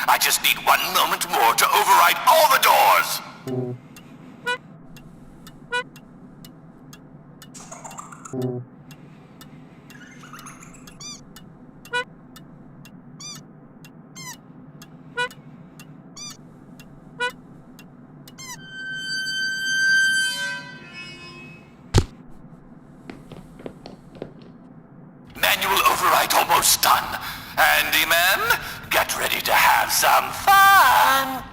I just need 1 moment more to override all the doors! Manual override almost done. Handyman, get ready to have some fun!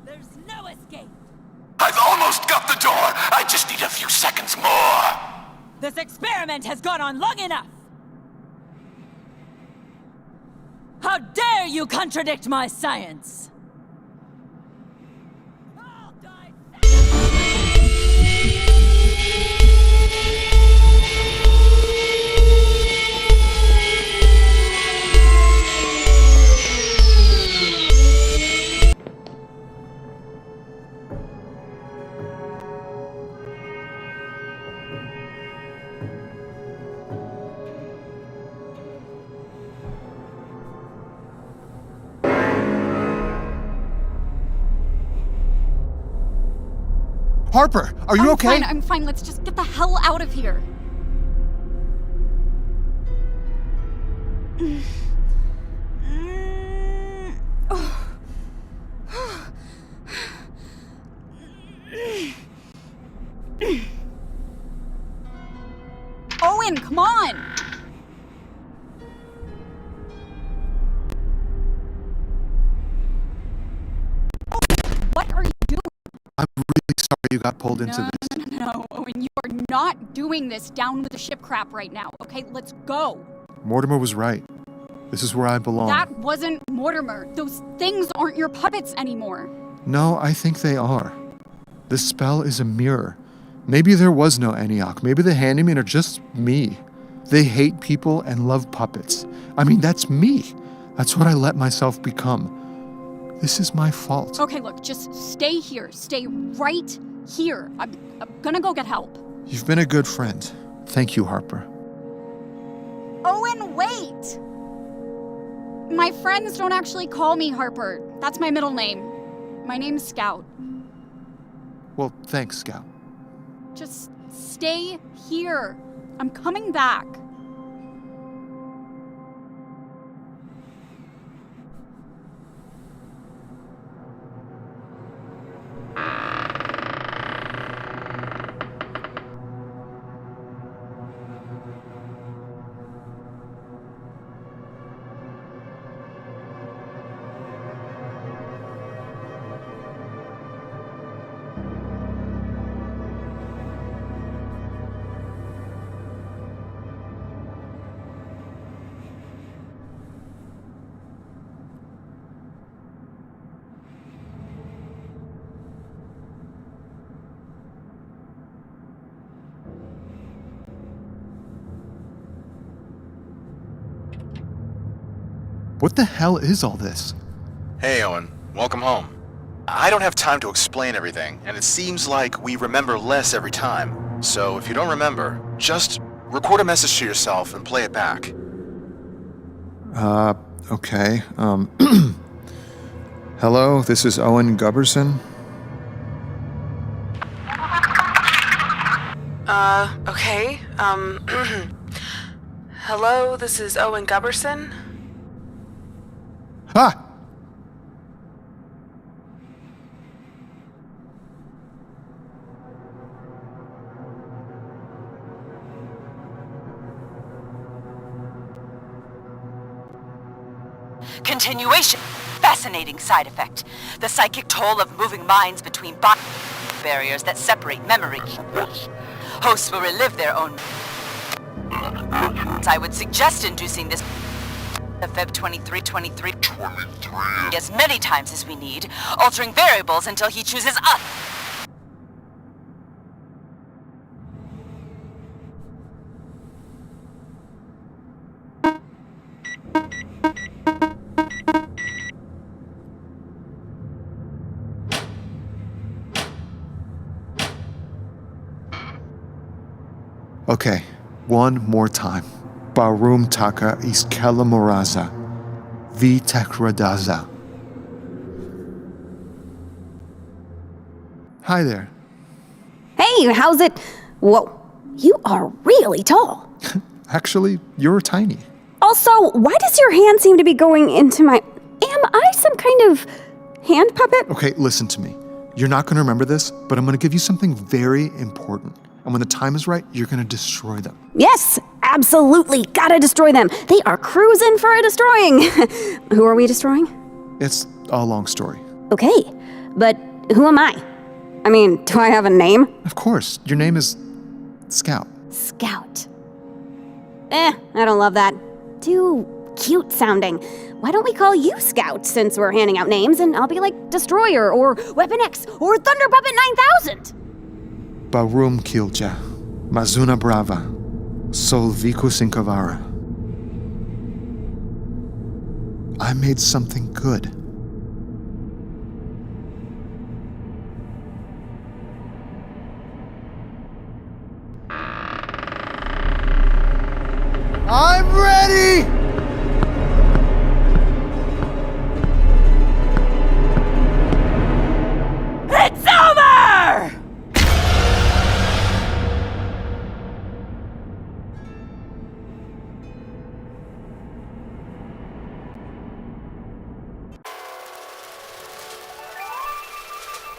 There's no escape! I've almost got the door! I just need a few seconds more! This experiment has gone on long enough! How dare you contradict my science! I'll die Harper, are you okay? I'm fine. Let's just get the hell out of here. Owen, come on! What are you doing? I'm really sorry you got pulled into this. No, Owen, you are not doing this down with the ship crap right now, okay? Let's go. Mortimer was right. This is where I belong. That wasn't Mortimer. Those things aren't your puppets anymore. No, I think they are. This spell is a mirror. Maybe there was no Antioch. Maybe the handymen are just me. They hate people and love puppets. I mean, that's me. That's what I let myself become. This is my fault. Okay, look, just stay here. Stay right here. I'm gonna go get help. You've been a good friend. Thank you, Harper. Owen, wait! My friends don't actually call me Harper. That's my middle name. My name's Scout. Well, thanks, Scout. Just stay here. I'm coming back. What the hell is all this? Hey, Owen. Welcome home. I don't have time to explain everything, and it seems like we remember less every time. So if you don't remember, just record a message to yourself and play it back. Okay. Hello, this is Owen Gubberson. Okay. Hello, this is Owen Gubberson. Ha! Continuation. Fascinating side effect. The psychic toll of moving minds between barriers that separate memory. Hosts will relive their own grounds, I would suggest inducing this Feb 23 as many times as we need, altering variables until he chooses us. Okay, one more time. Barum taka iskela moraza. Vi tekradaza. Hi there. Hey, how's it? Whoa, you are really tall. Actually, you're tiny. Also, why does your hand seem to be going into my... Am I some kind of hand puppet? Okay, listen to me. You're not going to remember this, but I'm going to give you something very important. And when the time is right, you're going to destroy them. Yes, absolutely. Gotta destroy them. They are cruising for a destroying. Who are we destroying? It's a long story. Okay, but who am I? I mean, do I have a name? Of course, your name is Scout. Scout. I don't love that. Too cute sounding. Why don't we call you Scout since we're handing out names and I'll be like Destroyer or Weapon X or Thunder Puppet 9000? Barum Kilja, Mazuna Brava, Solviku Sinkavara. I made something good. I'm ready! It's over!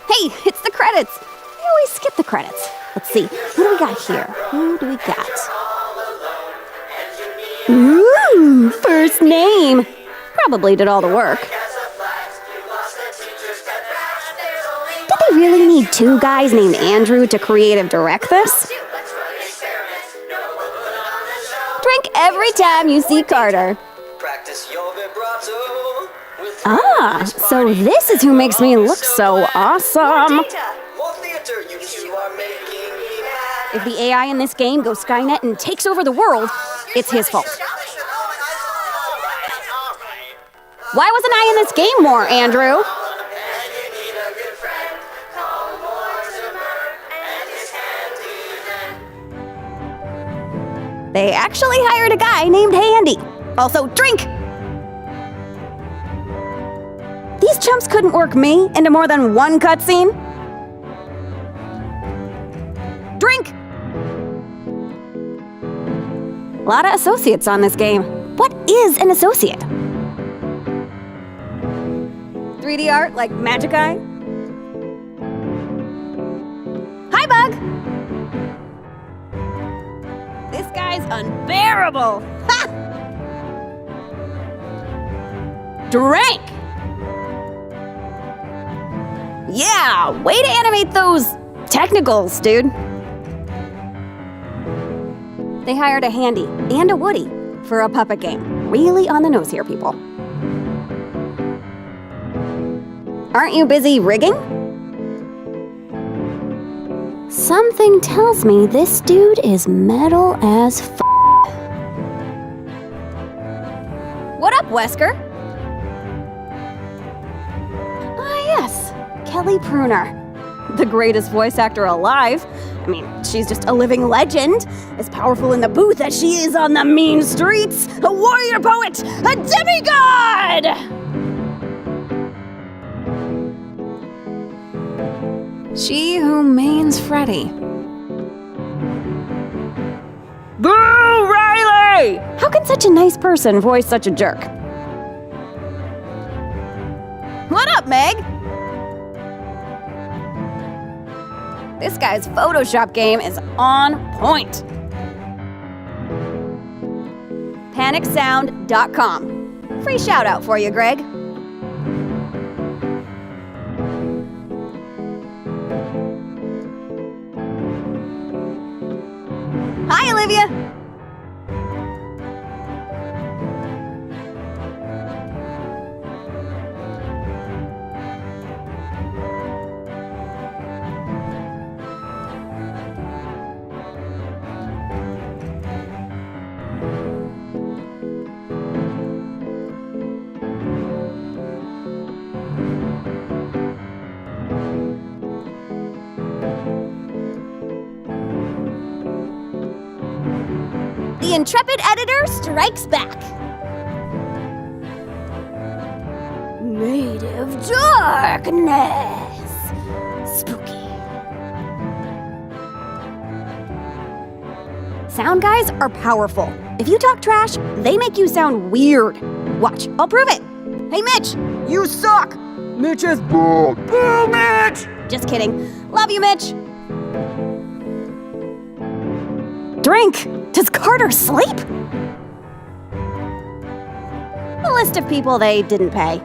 Hey, it's the credits. I always skip the credits. Let's see, who do we got here? Who do we got? Ooh, first name. Probably did all the work. Did they really need two guys named Andrew to creative direct this? Drink every time you see Carter. Ah, so this is who makes me look so awesome. If the AI in this game goes Skynet and takes over the world, it's his fault. Why wasn't I in this game more, Andrew? They actually hired a guy named Handy. Also, drink! These chumps couldn't work me into more than one cutscene. Drink! A lot of associates on this game. What is an associate? 3D art like Magic Eye? Hi, Bug! This guy's unbearable! Ha! Drink! Yeah, way to animate those technicals, dude. They hired a Handy and a Woody for a puppet game. Really on the nose here, people. Aren't you busy rigging? Something tells me this dude is metal as f***. What up, Wesker? Ah, yes. Kelly Pruner. The greatest voice actor alive. I mean, she's just a living legend. As powerful in the booth as she is on the mean streets. A warrior poet. A demigod! She who mains Freddy. Boo, Riley! How can such a nice person voice such a jerk? What up, Meg? This guy's Photoshop game is on point. PanicSound.com. Free shout out for you, Greg. Hi, Olivia. intrepid editor strikes back. Made of darkness. Spooky. Sound guys are powerful. If you talk trash, they make you sound weird. Watch, I'll prove it. Hey, Mitch, you suck. Mitch is boo. Boo, Mitch! Just kidding. Love you, Mitch. Drink. Does Carter sleep? A list of people they didn't pay.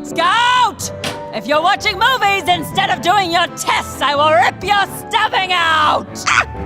Scout! If you're watching movies instead of doing your tests, I will rip your stuffing out!